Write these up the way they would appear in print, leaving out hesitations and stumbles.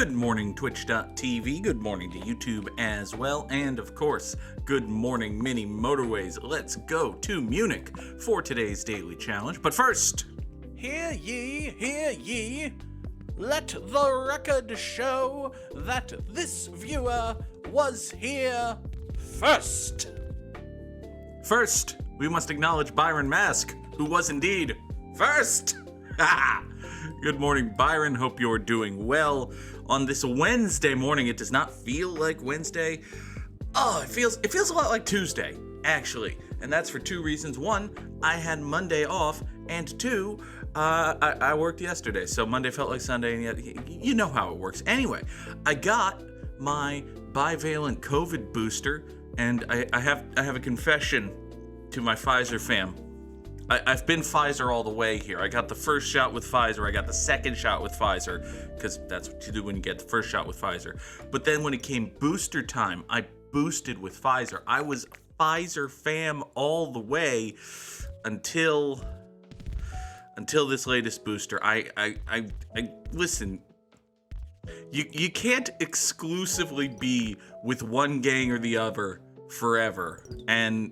Good morning, Twitch.tv. Good morning to YouTube as well. And of course, good morning, mini Motorways. Let's go to Munich for today's daily challenge. But first, Hear ye, let the record show that this viewer was here first. First, we must acknowledge Byron Mask, who was indeed first. Good morning, Byron. Hope you're doing well on this Wednesday morning. It does not feel like Wednesday. Oh, it feels a lot like Tuesday, actually. And that's for two reasons. One, I had Monday off, and two, I worked yesterday, so Monday felt like Sunday, and yet you know how it works. Anyway, I got my bivalent COVID booster, and I have a confession to my Pfizer fam. I've been Pfizer all the way here. I got the first shot with Pfizer. I got the second shot with Pfizer, because that's what you do when you get the first shot with Pfizer. But then when it came booster time, I boosted with Pfizer. I was Pfizer fam all the way until this latest booster. I listen. You can't exclusively be with one gang or the other forever. And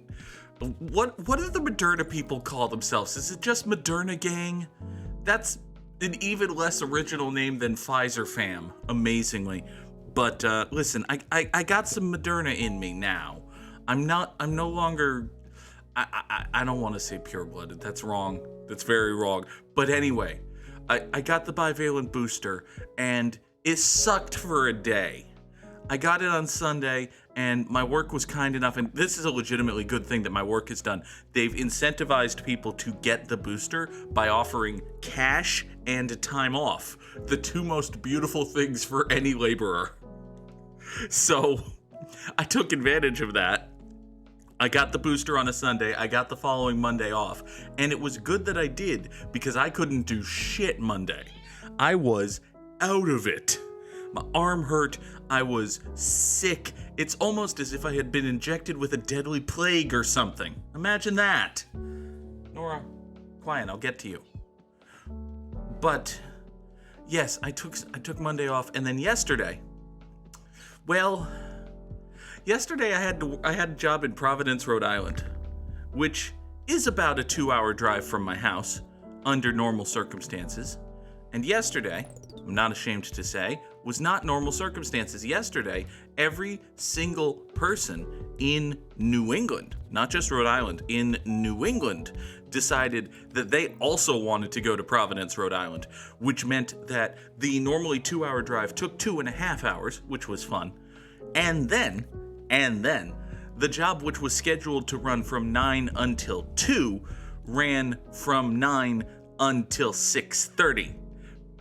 what do the Moderna people call themselves? Is it just Moderna Gang? That's an even less original name than Pfizer fam, amazingly. But listen, I got some Moderna in me now. I'm no longer, I don't want to say pure-blooded. That's wrong. That's very wrong. But anyway, I got the bivalent booster, and it sucked for a day. I got it on Sunday, and my work was kind enough, and this is a legitimately good thing that my work has done. They've incentivized people to get the booster by offering cash and time off, the two most beautiful things for any laborer. So I took advantage of that. I got the booster on a Sunday, I got the following Monday off, and it was good that I did, because I couldn't do shit Monday. I was out of it. My arm hurt, I was sick. It's almost as if I had been injected with a deadly plague or something. Imagine that. Nora, quiet, I'll get to you. But yes, I took Monday off, and then yesterday, yesterday I had a job in Providence, Rhode Island, which is about a 2-hour drive from my house under normal circumstances. And yesterday, I'm not ashamed to say, was not normal circumstances. Yesterday, every single person in New England, not just Rhode Island, in New England, decided that they also wanted to go to Providence, Rhode Island, which meant that the normally 2-hour drive took 2.5 hours, which was fun. And then, the job, which was scheduled to run from 9 until 2, ran from 9 until 6:30.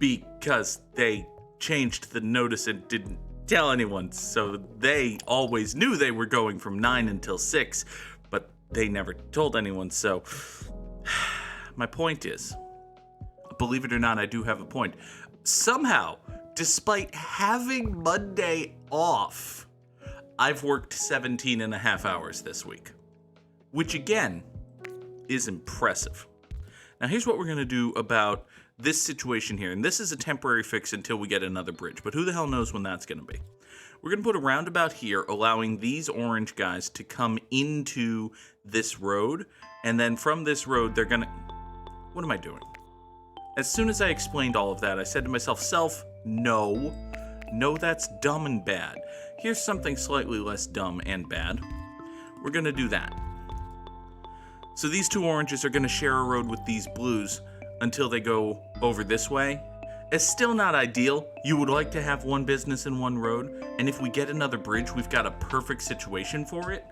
Because they changed the notice and didn't tell anyone, so they always knew they were going from 9 until 6, but they never told anyone. So my point is, believe it or not, I do have a point. Somehow, despite having Monday off, I've worked 17.5 hours this week, which again is impressive. Now here's what we're going to do about this situation here, and this is a temporary fix until we get another bridge, but who the hell knows when that's going to be. We're going to put a roundabout here, allowing these orange guys to come into this road, and then from this road, they're going to... What am I doing? As soon as I explained all of that, I said to myself, no, that's dumb and bad. Here's something slightly less dumb and bad. We're going to do that. So these two oranges are going to share a road with these blues until they go over this way. It's still not ideal. You would like to have one business and one road, and if we get another bridge, we've got a perfect situation for it.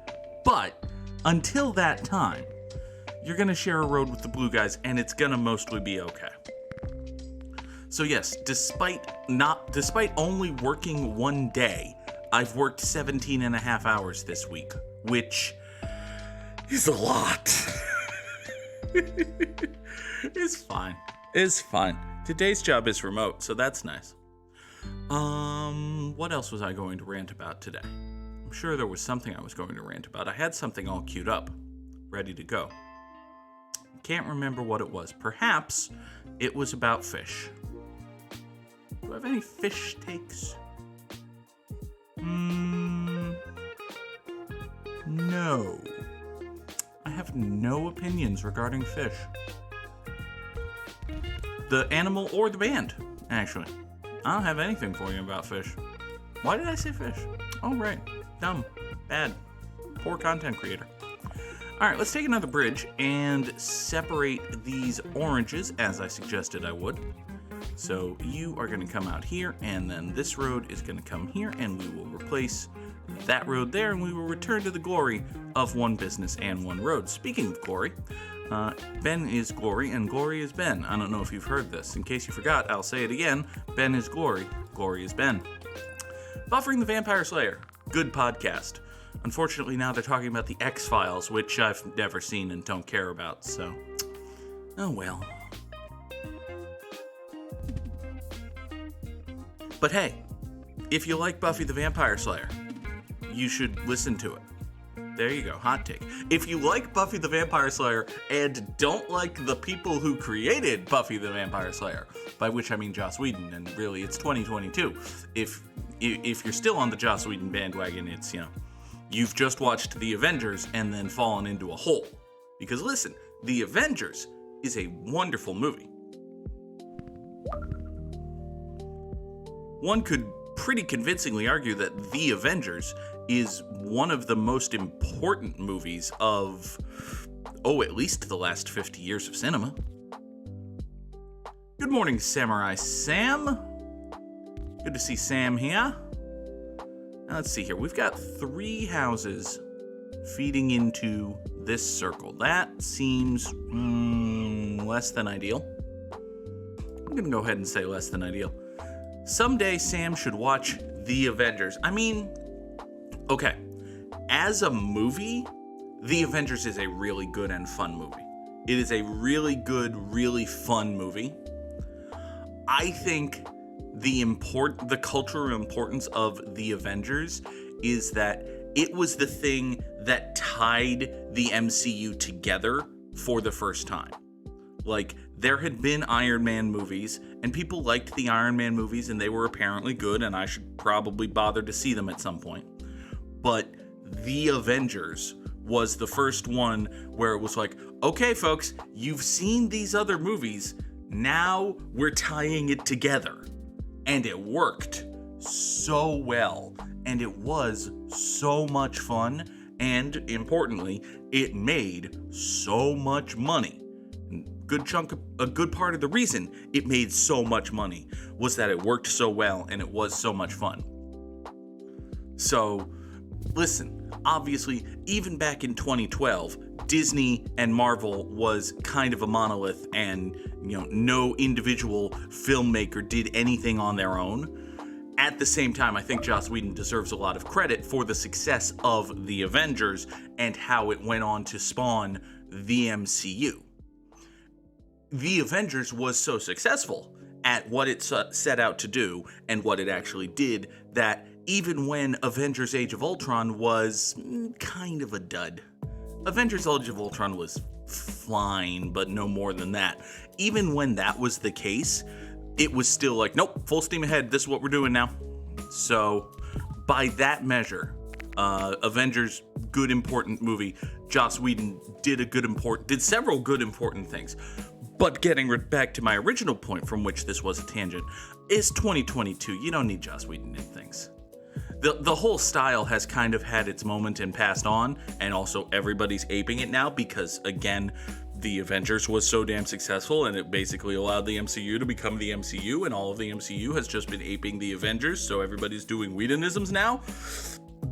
But until that time, you're gonna share a road with the blue guys, and it's gonna mostly be okay. So yes, despite only working one day, I've worked 17.5 hours this week, which is a lot. It's fine. Today's job is remote, so that's nice. What else was I going to rant about today? I'm sure there was something I was going to rant about. I had something all queued up, ready to go. Can't remember what it was. Perhaps it was about fish. Do I have any fish takes? No. I have no opinions regarding fish. The animal or the band, actually. I don't have anything for you about fish. Why did I say fish? Oh, right. Dumb. Bad. Poor content creator. All right, let's take another bridge and separate these oranges as I suggested I would. So you are going to come out here, and then this road is going to come here, and we will replace that road there, and we will return to the glory of one business and one road. Speaking of glory, Ben is glory, and glory is Ben. I don't know if you've heard this. In case you forgot, I'll say it again. Ben is glory, glory is Ben. Buffering the Vampire Slayer. Good podcast. Unfortunately, now they're talking about the X-Files, which I've never seen and don't care about, so... oh well. But hey, if you like Buffy the Vampire Slayer, you should listen to it. There you go, hot take. If you like Buffy the Vampire Slayer and don't like the people who created Buffy the Vampire Slayer, by which I mean Joss Whedon, and really it's 2022. If you're still on the Joss Whedon bandwagon, it's, you've just watched The Avengers and then fallen into a hole. Because listen, The Avengers is a wonderful movie. One could pretty convincingly argue that The Avengers is one of the most important movies of, at least the last 50 years of cinema. Good morning, Samurai Sam. Good to see Sam here. Now let's see here. We've got 3 houses feeding into this circle. That seems less than ideal. I'm going to go ahead and say less than ideal. Someday Sam should watch The Avengers. I mean, okay, as a movie, The Avengers is a really good and fun movie. It is a really good, really fun movie. I think the cultural importance of The Avengers is that it was the thing that tied the MCU together for the first time. Like, there had been Iron Man movies, and people liked the Iron Man movies, and they were apparently good, and I should probably bother to see them at some point. But The Avengers was the first one where it was like, okay, folks, you've seen these other movies, now we're tying it together. And it worked so well, and it was so much fun, and importantly, it made so much money. A good part of the reason it made so much money was that it worked so well and it was so much fun. So, listen, obviously, even back in 2012, Disney and Marvel was kind of a monolith, and no individual filmmaker did anything on their own. At the same time, I think Joss Whedon deserves a lot of credit for the success of The Avengers and how it went on to spawn the MCU. The Avengers was so successful at what it set out to do and what it actually did that even when Avengers Age of Ultron was kind of a dud. Avengers Age of Ultron was fine, but no more than that. Even when that was the case, it was still like, nope, full steam ahead, this is what we're doing now. So, by that measure, Avengers, good important movie. Joss Whedon did several good important things. But getting back to my original point from which this was a tangent, is 2022. You don't need Joss Whedon in things. The whole style has kind of had its moment and passed on, and also everybody's aping it now because, again, The Avengers was so damn successful, and it basically allowed the MCU to become the MCU, and all of the MCU has just been aping the Avengers, so everybody's doing Whedonisms now.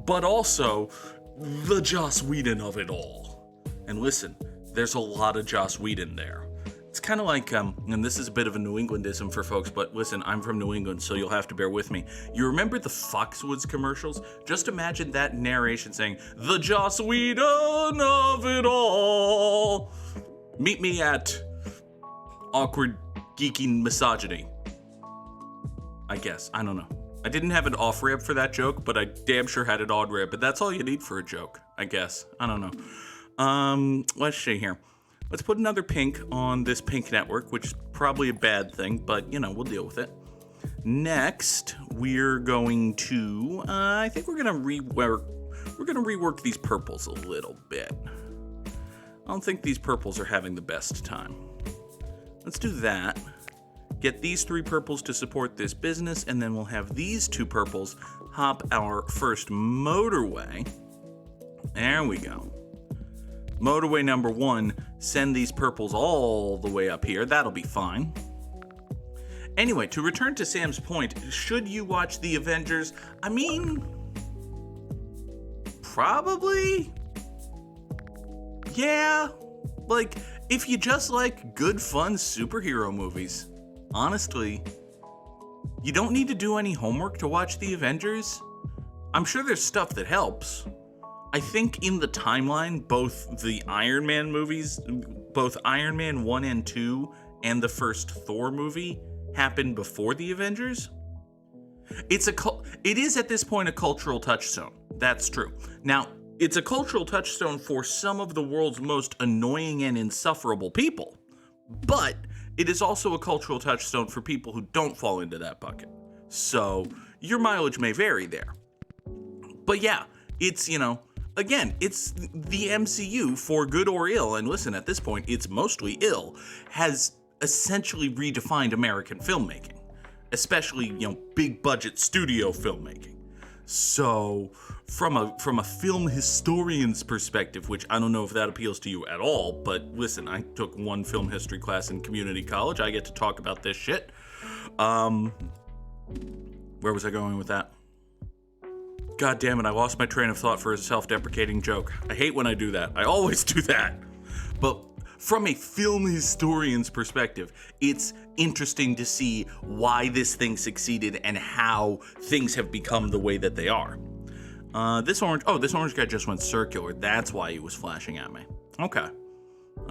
But also, the Joss Whedon of it all. And listen, there's a lot of Joss Whedon there. It's kind of like, and this is a bit of a New Englandism for folks, but listen, I'm from New England, so you'll have to bear with me. You remember the Foxwoods commercials? Just imagine that narration saying, the Joss Whedon of it all. Meet me at awkward, geeking misogyny. I guess. I don't know. I didn't have an off-ramp for that joke, but I damn sure had an on-ramp, but that's all you need for a joke, I guess. I don't know. Let's see here. Let's put another pink on this pink network, which is probably a bad thing, but, we'll deal with it. Next, we're going to, I think we're going to rework these purples a little bit. I don't think these purples are having the best time. Let's do that. Get these 3 purples to support this business, and then we'll have these 2 purples hop our first motorway. There we go. Motorway number 1, send these purples all the way up here. That'll be fine. Anyway, to return to Sam's point, should you watch the Avengers? I mean, probably. Yeah. Like, if you just like good, fun superhero movies, honestly, you don't need to do any homework to watch the Avengers. I'm sure there's stuff that helps. I think in the timeline, both the Iron Man movies, both Iron Man 1 and 2 and the first Thor movie happened before the Avengers. It is at this point a cultural touchstone. That's true. Now, it's a cultural touchstone for some of the world's most annoying and insufferable people, but it is also a cultural touchstone for people who don't fall into that bucket. So your mileage may vary there. But yeah, it's, again, it's the MCU, for good or ill, and listen, at this point, it's mostly ill, has essentially redefined American filmmaking, especially, big budget studio filmmaking. So from a film historian's perspective, which I don't know if that appeals to you at all, but listen, I took 1 film history class in community college. I get to talk about this shit. Where was I going with that? God damn it, I lost my train of thought for a self-deprecating joke. I hate when I do that. I always do that. But from a film historian's perspective, it's interesting to see why this thing succeeded and how things have become the way that they are. This orange guy just went circular. That's why he was flashing at me. Okay.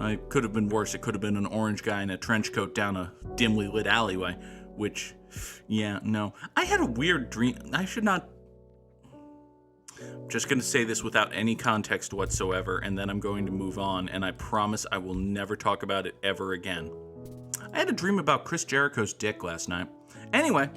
It could have been worse. It could have been an orange guy in a trench coat down a dimly lit alleyway, which, yeah, no. I had a weird dream. I'm just going to say this without any context whatsoever, and then I'm going to move on, and I promise I will never talk about it ever again. I had a dream about Chris Jericho's dick last night. Anyway,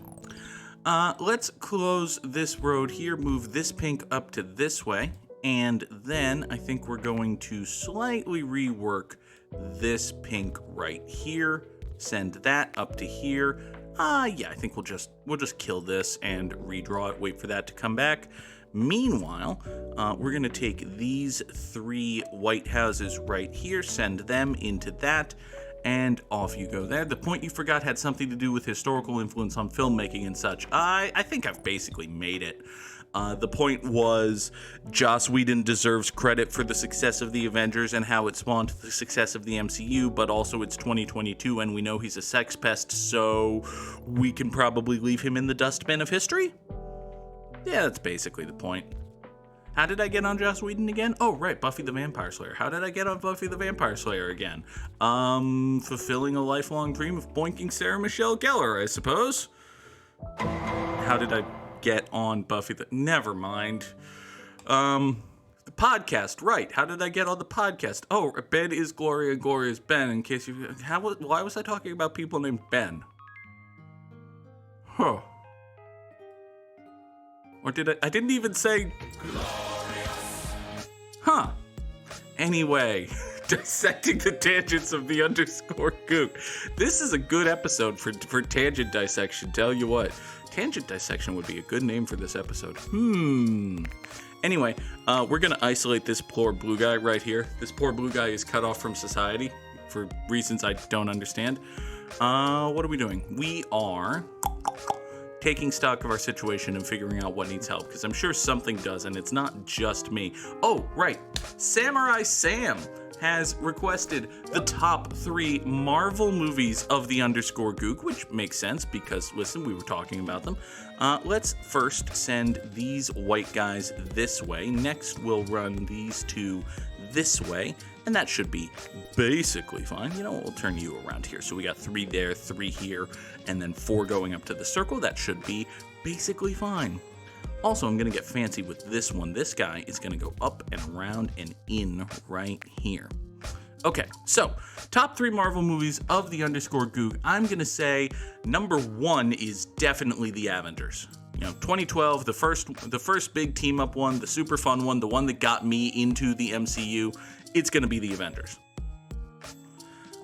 let's close this road here, move this pink up to this way, and then I think we're going to slightly rework this pink right here, send that up to here. Yeah, I think we'll just kill this and redraw it, wait for that to come back. Meanwhile, we're going to take these 3 white houses right here, send them into that, and off you go there. The point you forgot had something to do with historical influence on filmmaking and such. I think I've basically made it. The point was Joss Whedon deserves credit for the success of the Avengers and how it spawned the success of the MCU, but also it's 2022 and we know he's a sex pest, so we can probably leave him in the dustbin of history? Yeah, that's basically the point. How did I get on Joss Whedon again? Oh, right, Buffy the Vampire Slayer. How did I get on Buffy the Vampire Slayer again? Fulfilling a lifelong dream of boinking Sarah Michelle Gellar, I suppose. How did I get on Buffy the... Never mind. The podcast, right. How did I get on the podcast? Oh, Ben is Gloria, Gloria is Ben, in case you... Why was I talking about people named Ben? Huh. Or did I didn't even say... Huh. Anyway, dissecting the tangents of the _Goog. This is a good episode for tangent dissection, tell you what. Tangent dissection would be a good name for this episode. Anyway, we're going to isolate this poor blue guy right here. This poor blue guy is cut off from society for reasons I don't understand. What are we doing? We are... taking stock of our situation and figuring out what needs help, because I'm sure something does, and it's not just me. Oh, right. Samurai Sam has requested the top 3 Marvel movies of the _Goog, which makes sense because, listen, we were talking about them. Let's first send these white guys this way. Next, we'll run these 2 this way, and that should be basically fine. You know what, we'll turn you around here. So we got 3 there, 3 here, and then 4 going up to the circle. That should be basically fine. Also, I'm going to get fancy with this one. This guy is going to go up and around and in right here. Okay, so top 3 Marvel movies of the _Goog. I'm gonna say number 1 is definitely the Avengers. 2012, the first big team up one, the super fun one, the one that got me into the MCU. It's gonna be the Avengers.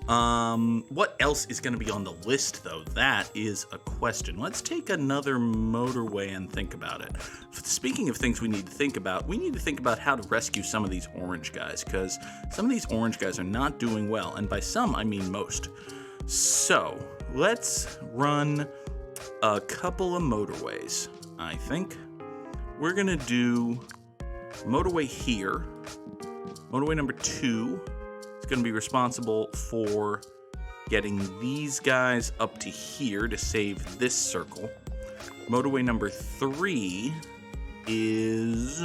What else is gonna be on the list though? That is a question. Let's take another Motorway and think about it. Speaking of things we need to think about how to rescue some of these orange guys, because some of these orange guys are not doing well, and by some I mean most. So let's run a couple of Motorways. I think we're gonna do Motorway here. Motorway number 2 is gonna be responsible for getting these guys up to here to save this circle. Motorway number 3 is...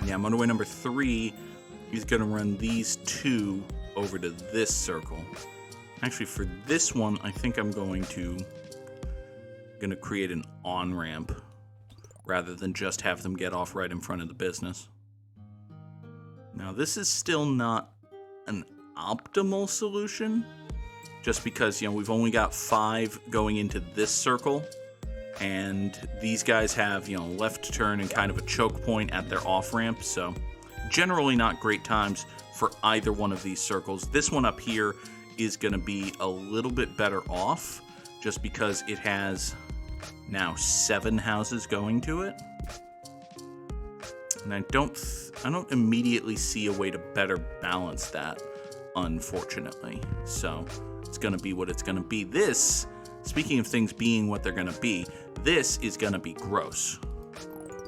Motorway number 3 is gonna run these 2 over to this circle. Actually, for this one, I think I'm gonna create an on-ramp rather than just have them get off right in front of the business. Now, this is still not an optimal solution, just because, we've only got 5 going into this circle, and these guys have, left turn and kind of a choke point at their off-ramp, so generally not great times for either one of these circles. This one up here is going to be a little bit better off just because it has now 7 houses going to it. And I don't immediately see a way to better balance that, unfortunately. So it's going to be what it's going to be. This, speaking of things being what they're going to be, this is going to be gross.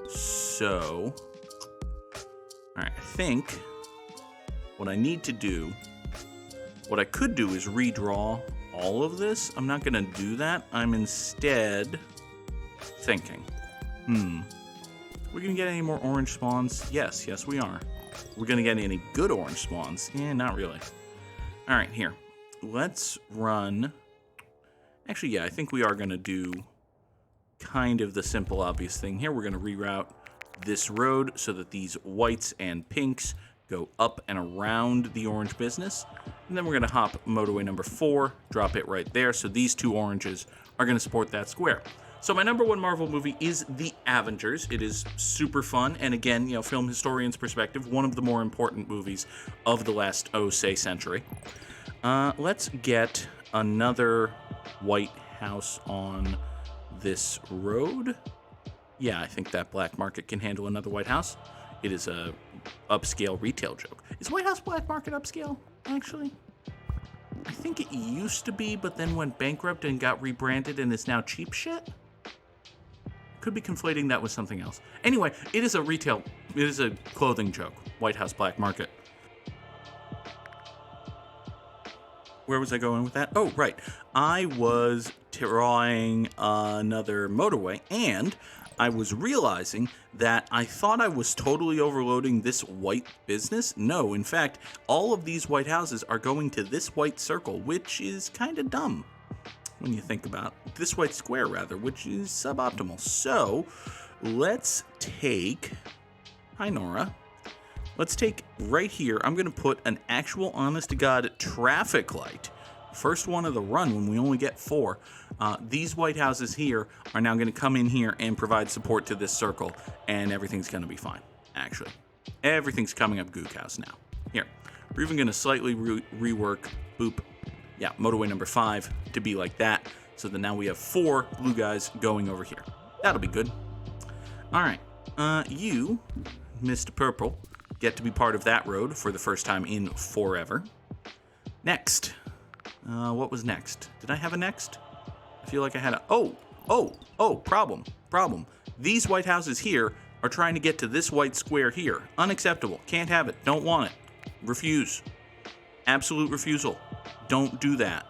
So, all right, I think what I need to do, what I could do is redraw all of this. I'm not going to do that. I'm instead thinking, we're going to get any more orange spawns? Yes, we are. We're going to get any good orange spawns? Not really. All right, here. Let's run... Actually, yeah, I think we are going to do kind of the simple, obvious thing here. We're going to reroute this road so that these whites and pinks go up and around the orange business. And then we're going to hop motorway number 4, drop it right there. So these 2 oranges are going to support that square. So my number 1 Marvel movie is The Avengers. It is super fun, and again, film historians' perspective, one of the more important movies of the last, century. Let's get another White House on this road. Yeah, I think that Black Market can handle another White House. It is a upscale retail joke. Is White House Black Market upscale, actually? I think it used to be, but then went bankrupt and got rebranded and is now cheap shit? Could be conflating that with something else. Anyway, it is a clothing joke. White House Black Market. Where was I going with that? Oh, right. I was drawing another motorway, and I was realizing that I thought I was totally overloading this white business. No, in fact, all of these white houses are going to this white circle, which is kind of dumb when you think about it. This white square, rather, which is suboptimal. So let's take... Hi, Nora. Let's take right here, I'm going to put an actual honest-to-God traffic light. First one of the run when we only get 4. These white houses here are now going to come in here and provide support to this circle, and everything's going to be fine, actually. Everything's coming up Goog House now. Here, we're even going to slightly rework, boop, yeah, motorway number 5 to be like that, so that now we have 4 blue guys going over here. That'll be good. All right, you, Mr. Purple, get to be part of that road for the first time in forever. Next. What was next? Did I have a next? I feel like I had a... Oh, problem. These white houses here are trying to get to this white square here. Unacceptable. Can't have it. Don't want it. Refuse. Absolute refusal. Don't do that.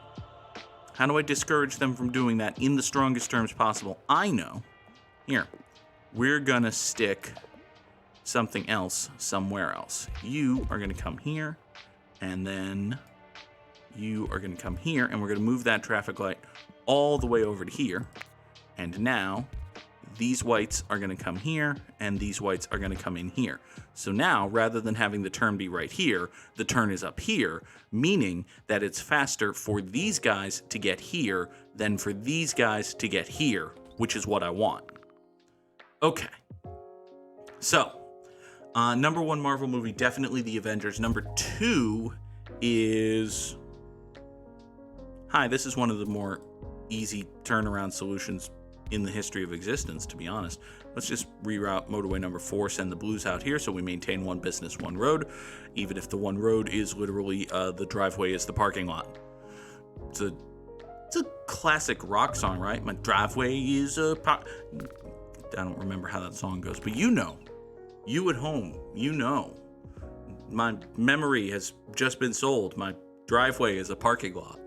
How do I discourage them from doing that in the strongest terms possible? I know. Here. We're gonna stick something else somewhere else. You are gonna come here, and then you are gonna come here, and we're gonna move that traffic light all the way over to here. And now these whites are going to come here, and these whites are going to come in here. So now, rather than having the turn be right here, the turn is up here, meaning that it's faster for these guys to get here than for these guys to get here, which is what I want. Okay. So, number one Marvel movie, definitely the Avengers. Number two is... Hi, this is one of the more easy turnaround solutions in the history of existence, to be honest. Let's just reroute motorway number 4, send the blues out here so we maintain one business, one road, even if the one road is literally the driveway is the parking lot. It's a classic rock song, right? My driveway is I don't remember how that song goes, but you know. You at home, you know. My memory has just been sold. My driveway is a parking lot.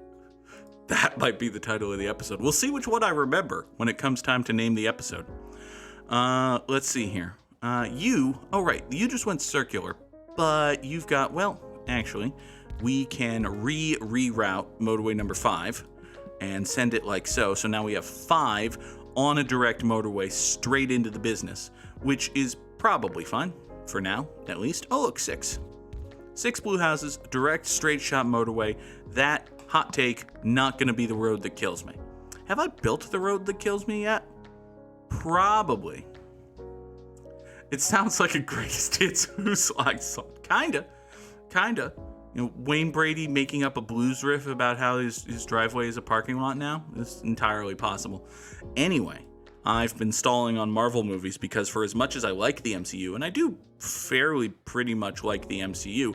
That might be the title of the episode. We'll see which one I remember when it comes time to name the episode. Let's see here. You just went circular, but you've got, well, actually, we can reroute motorway number 5 and send it like so. So now we have 5 on a direct motorway straight into the business, which is probably fine for now, at least. Oh, look, 6. 6 blue houses, direct straight shot motorway. That, hot take, not going to be the road that kills me. Have I built the road that kills me yet? Probably. It sounds like a greatest hits Who's Line song. Kinda. You know, Wayne Brady making up a blues riff about how his driveway is a parking lot now? It's entirely possible. Anyway, I've been stalling on Marvel movies because for as much as I like the MCU, and I do fairly pretty much like the MCU,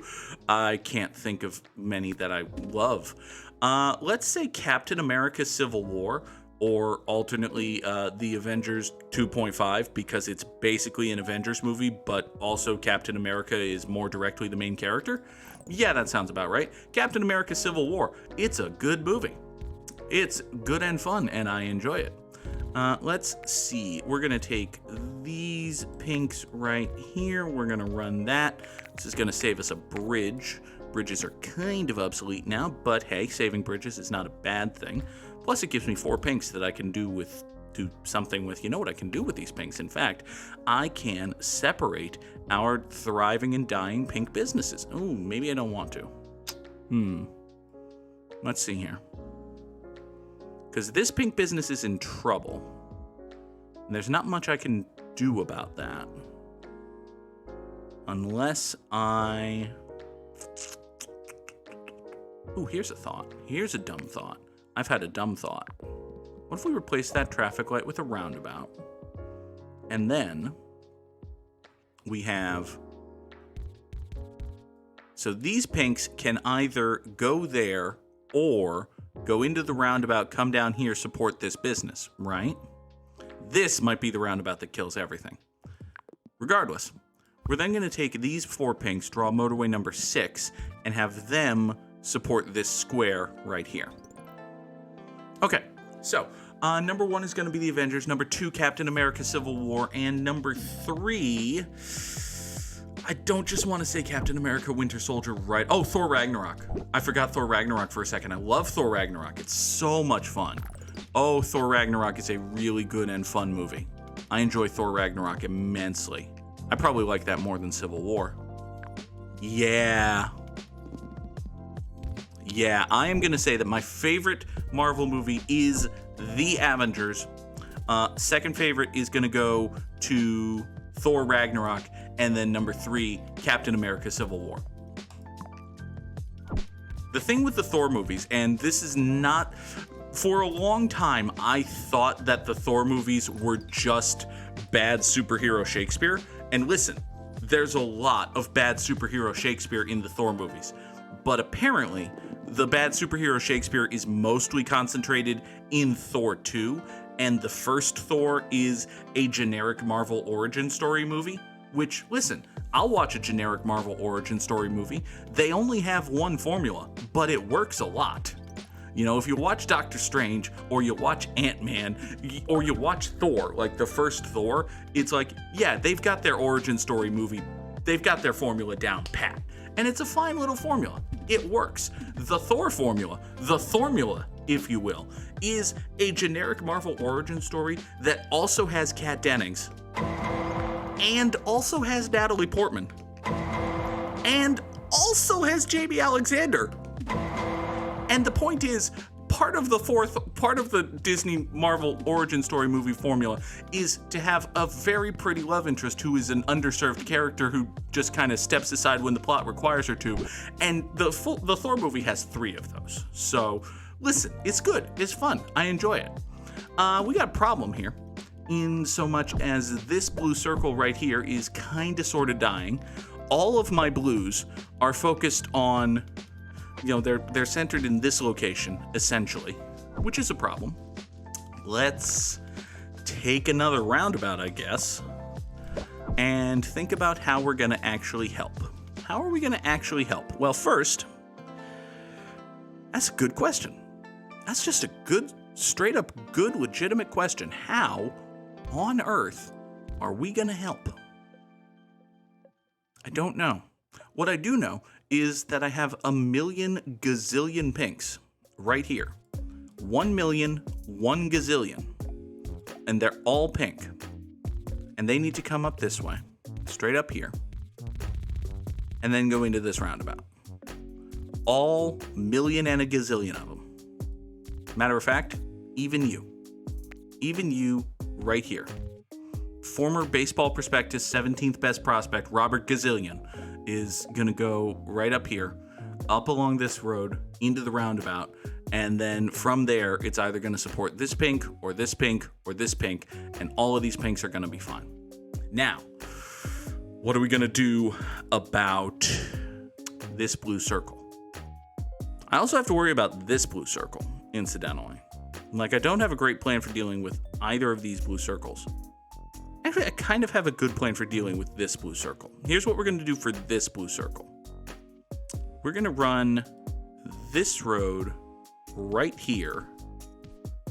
I can't think of many that I love. Let's say Captain America Civil War, or alternately the Avengers 2.5, because it's basically an Avengers movie, but also Captain America is more directly the main character. Yeah, that sounds about right. Captain America Civil War. It's a good movie. It's good and fun, and I enjoy it. Let's see. We're going to take these pinks right here. We're going to run that. This is going to save us a bridge. Bridges are kind of obsolete now, but hey, saving bridges is not a bad thing. Plus, it gives me 4 pinks that I can do something with. You know what I can do with these pinks? In fact, I can separate our thriving and dying pink businesses. Ooh, maybe I don't want to. Let's see here. Because this pink business is in trouble. And there's not much I can do about that. Unless I... Ooh, here's a thought. Here's a dumb thought. I've had a dumb thought. What if we replace that traffic light with a roundabout? And then we have... So these pinks can either go there or go into the roundabout, come down here, support this business, right? This might be the roundabout that kills everything. Regardless, we're then going to take these 4 pinks, draw motorway number 6, and have them support this square right here. Okay, so number 1 is going to be the Avengers, number 2, Captain America Civil War, and number 3, I don't just want to say Captain America Winter Soldier, right? Oh, Thor Ragnarok. I forgot Thor Ragnarok for a second. I love Thor Ragnarok. It's so much fun. Oh, Thor Ragnarok is a really good and fun movie. I enjoy Thor Ragnarok immensely. I probably like that more than Civil War. Yeah, I am going to say that my favorite Marvel movie is The Avengers. Second favorite is going to go to Thor Ragnarok. And then number 3, Captain America Civil War. The thing with the Thor movies, and this is not... For a long time, I thought that the Thor movies were just bad superhero Shakespeare. And listen, there's a lot of bad superhero Shakespeare in the Thor movies. But apparently, the bad superhero Shakespeare is mostly concentrated in Thor 2. And the first Thor is a generic Marvel origin story movie. Which, listen, I'll watch a generic Marvel origin story movie. They only have one formula, but it works a lot. You know, if you watch Doctor Strange, or you watch Ant-Man, or you watch Thor, like the first Thor, it's like, yeah, they've got their origin story movie. They've got their formula down pat. And it's a fine little formula. It works. The Thor formula, if you will, is a generic Marvel origin story that also has Kat Dennings, and also has Natalie Portman, and also has Jamie Alexander. And the point is, part of the Disney Marvel origin story movie formula is to have a very pretty love interest who is an underserved character who just kind of steps aside when the plot requires her to. And the Thor movie has 3 of those. So listen, it's good, it's fun, I enjoy it. We got a problem here, in so much as this blue circle right here is kind of sort of dying. All of my blues are focused on, they're centered in this location, essentially, which is a problem. Let's take another roundabout, I guess, and think about how we're going to actually help. How are we going to actually help? Well, first, that's a good question. That's just a good, straight up good, legitimate question. How on earth are we going to help? I don't know. What I do know is that I have 1,000,000 gazillion pinks right here. 1,000,000, 1 gazillion. And they're all pink. And they need to come up this way, straight up here, and then go into this roundabout. All million and a gazillion of them. Matter of fact, even you right here. Former Baseball Prospectus 17th best prospect Robert Gazillion is gonna go right up here, up along this road, into the roundabout, and then from there, it's either gonna support this pink, or this pink, or this pink, and all of these pinks are gonna be fine. Now, what are we gonna do about this blue circle? I also have to worry about this blue circle, incidentally. Like, I don't have a great plan for dealing with either of these blue circles. Actually, I kind of have a good plan for dealing with this blue circle. Here's what we're going to do for this blue circle. We're going to run this road right here,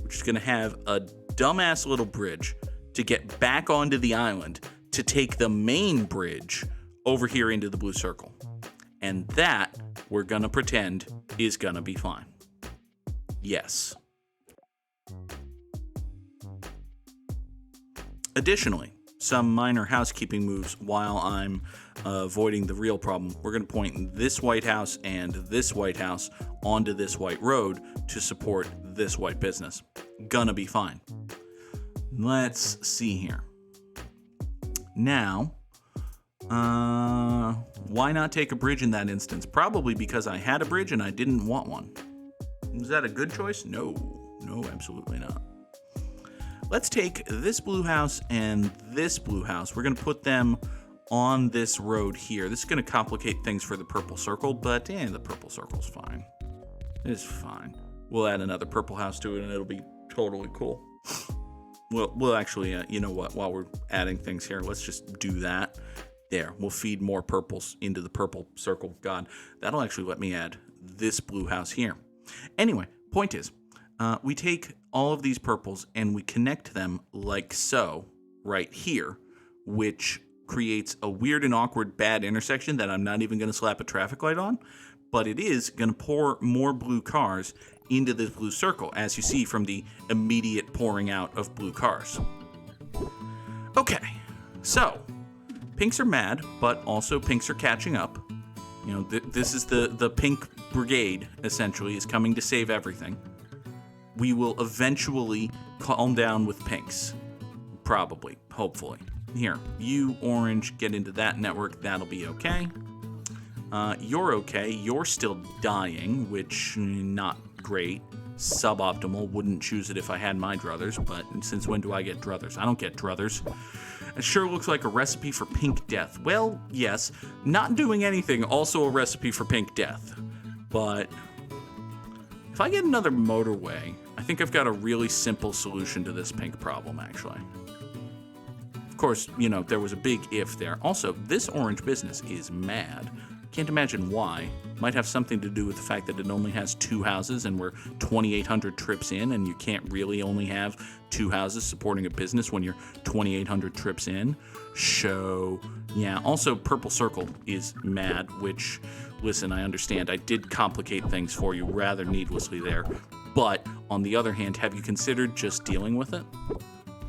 which is going to have a dumbass little bridge to get back onto the island to take the main bridge over here into the blue circle. And that, we're going to pretend, is going to be fine. Yes. Additionally, some minor housekeeping moves while I'm avoiding the real problem. We're going to point this white house and this white house onto this white road to support this white business. Gonna be fine. Let's see here. Now, why not take a bridge in that instance? Probably because I had a bridge and I didn't want one. Was that a good choice? No, absolutely not. Let's take this blue house and this blue house. We're going to put them on this road here. This is going to complicate things for the purple circle, but the purple circle's fine. It's fine. We'll add another purple house to it, and it'll be totally cool. We'll actually, you know what? While we're adding things here, let's just do that. There, we'll feed more purples into the purple circle. God, that'll actually let me add this blue house here. Anyway, point is, we take all of these purples and we connect them like so, right here, which creates a weird and awkward bad intersection that I'm not even going to slap a traffic light on, but it is going to pour more blue cars into this blue circle, as you see from the immediate pouring out of blue cars. Okay, so pinks are mad, but also pinks are catching up. You know, this is the pink brigade, essentially, is coming to save everything. We will eventually calm down with pinks. Probably, hopefully. Here, you, orange, get into that network. That'll be okay. You're okay. You're still dying, which, not great. Suboptimal. Wouldn't choose it if I had my druthers, but since when do I get druthers? I don't get druthers. It sure looks like a recipe for pink death. Well, yes, not doing anything, also a recipe for pink death. But if I get another motorway, I think I've got a really simple solution to this pink problem, actually. Of course, you know, there was a big if there. Also, this orange business is mad. Can't imagine why. Might have something to do with the fact that it only has 2 houses and we're 2,800 trips in, and you can't really only have 2 houses supporting a business when you're 2,800 trips in. So, yeah. Also, Purple Circle is mad, which, listen, I understand. I did complicate things for you rather needlessly there. But, on the other hand, have you considered just dealing with it?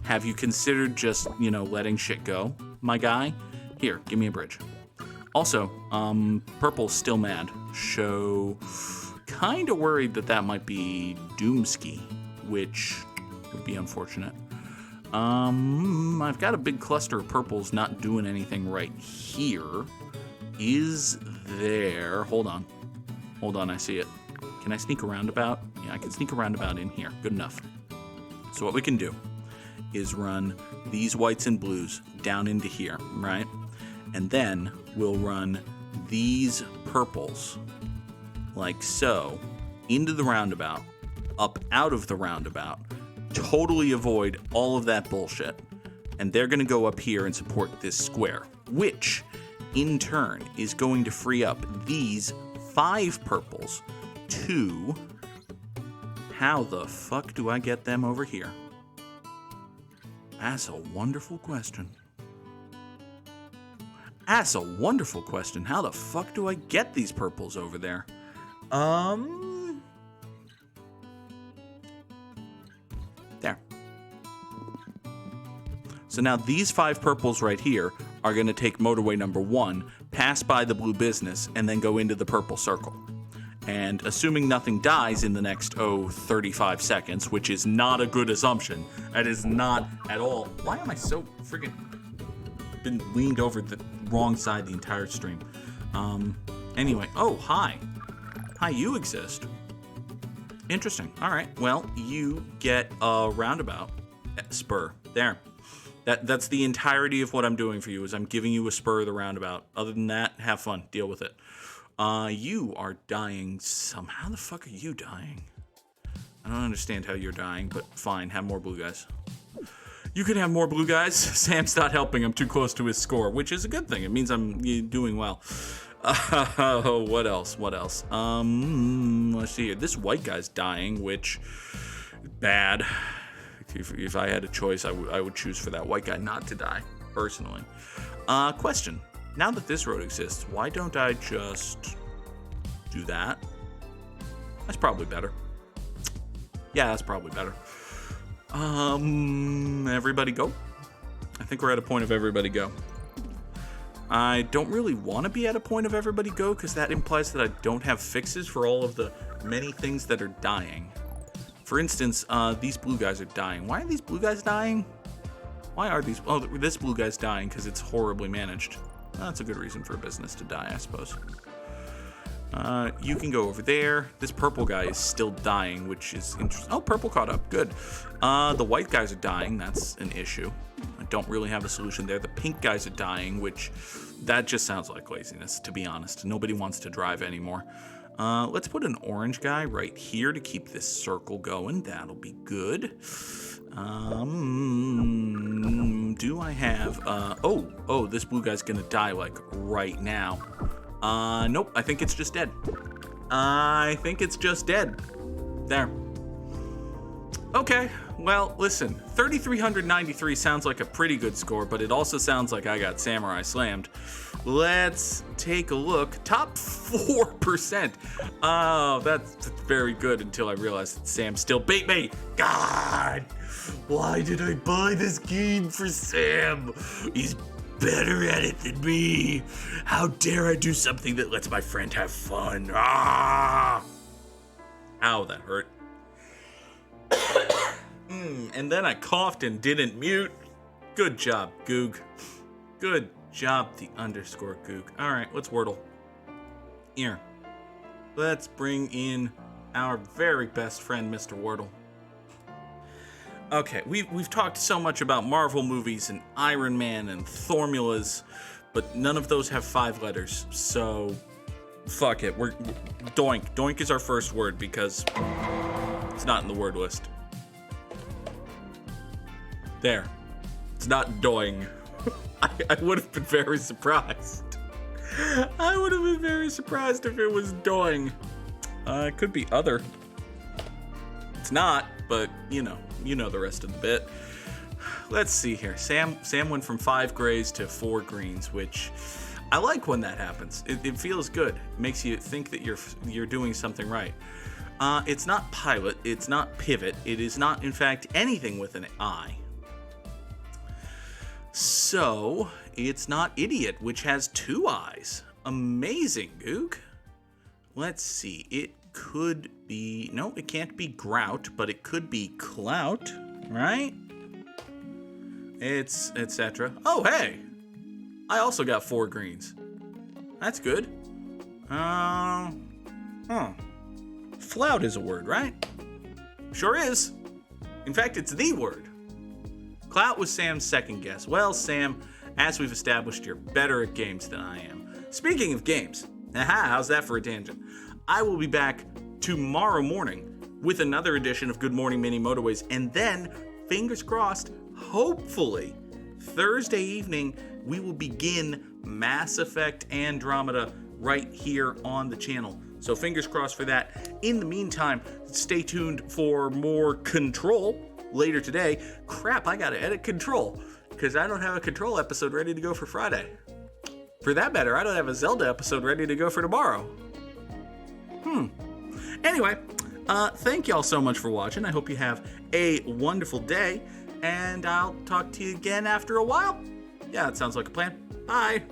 Have you considered just, letting shit go, my guy? Here, give me a bridge. Also, Purple's still mad, so kind of worried that might be Doomski, which would be unfortunate. I've got a big cluster of purples not doing anything right here. Is there... Hold on, I see it. Can I sneak a roundabout? Yeah, I can sneak a roundabout in here. Good enough. So what we can do is run these whites and blues down into here, right? And then we'll run these purples, like so, into the roundabout, up out of the roundabout, totally avoid all of that bullshit. And they're going to go up here and support this square, which, in turn, is going to free up these 5 purples to... How the fuck do I get them over here? That's a wonderful question. That's a wonderful question. How the fuck do I get these purples over there? There. So now these 5 purples right here are going to take motorway number 1, pass by the blue business, and then go into the purple circle. And assuming nothing dies in the next, 35 seconds, which is not a good assumption. That is not at all. Why am I so friggin' been leaned over the wrong side the entire stream? Anyway. Oh, hi. Hi, you exist. Interesting. All right. Well, you get a roundabout spur. There. That's the entirety of what I'm doing for you, is I'm giving you a spur of the roundabout. Other than that, have fun. Deal with it. You are dying somehow. How the fuck are you dying? I don't understand how you're dying, but fine. Have more blue guys. You can have more blue guys. Sam's not helping. I'm too close to his score, which is a good thing. It means I'm doing well. What else? Let's see here. This white guy's dying, which bad. If I had a choice, I would choose for that white guy not to die, personally. Question. Now that this road exists, why don't I just do that? That's probably better. Yeah, that's probably better. Everybody go? I think we're at a point of everybody go. I don't really want to be at a point of everybody go, because that implies that I don't have fixes for all of the many things that are dying. For instance, these blue guys are dying. Why are these blue guys dying? Why are these... Oh, this blue guy's dying because it's horribly managed. That's a good reason for a business to die, I suppose. You can go over there. This purple guy is still dying, which is interesting. Oh, purple caught up. Good. The white guys are dying. That's an issue. I don't really have a solution there. The pink guys are dying, which that just sounds like laziness, to be honest. Nobody wants to drive anymore. Let's put an orange guy right here to keep this circle going. That'll be good. Do I have, oh, this blue guy's gonna die, like, right now. Nope, I think it's just dead. There. Okay, well, listen, 3,393 sounds like a pretty good score, but it also sounds like I got Samurai slammed. Let's take a look. Top 4%. Oh, that's very good until I realized that Sam still beat me. God, why did I buy this game for Sam? He's better at it than me. How dare I do something that lets my friend have fun? Ah! Ow, that hurt. And then I coughed and didn't mute. Good job, Goog. Good job, the underscore Goog. All right, let's Wordle. Here. Let's bring in our very best friend, Mr. Wordle. Okay, we've talked so much about Marvel movies and Iron Man and formulas, but none of those have 5 letters, so fuck it. We're doink. Doink is our first word because it's not in the word list. There. It's not doing. I would have been very surprised. I would have been very surprised if it was doing. It could be other. It's not, but you know the rest of the bit. Let's see here. Sam went from 5 grays to 4 greens, which I like when that happens. It feels good. It makes you think that you're doing something right. It's not pilot. It's not pivot. It is not, in fact, anything with an I. So it's not idiot, which has 2 I's. Amazing, Goog. Let's see. It could be... No, it can't be grout, but it could be clout, right? It's etc. Oh, hey! I also got 4 greens. That's good. Flout is a word, right? Sure is. In fact, it's the word. Clout was Sam's second guess. Well, Sam, as we've established, you're better at games than I am. Speaking of games, how's that for a tangent? I will be back tomorrow morning with another edition of Good Morning Mini Motorways, and then, fingers crossed, hopefully, Thursday evening, we will begin Mass Effect Andromeda right here on the channel. So fingers crossed for that. In the meantime, stay tuned for more Control later today. Crap, I gotta edit Control because I don't have a Control episode ready to go for Friday. For that matter, I don't have a Zelda episode ready to go for tomorrow. Anyway, thank y'all so much for watching. I hope you have a wonderful day, and I'll talk to you again after a while. Yeah, that sounds like a plan. Bye.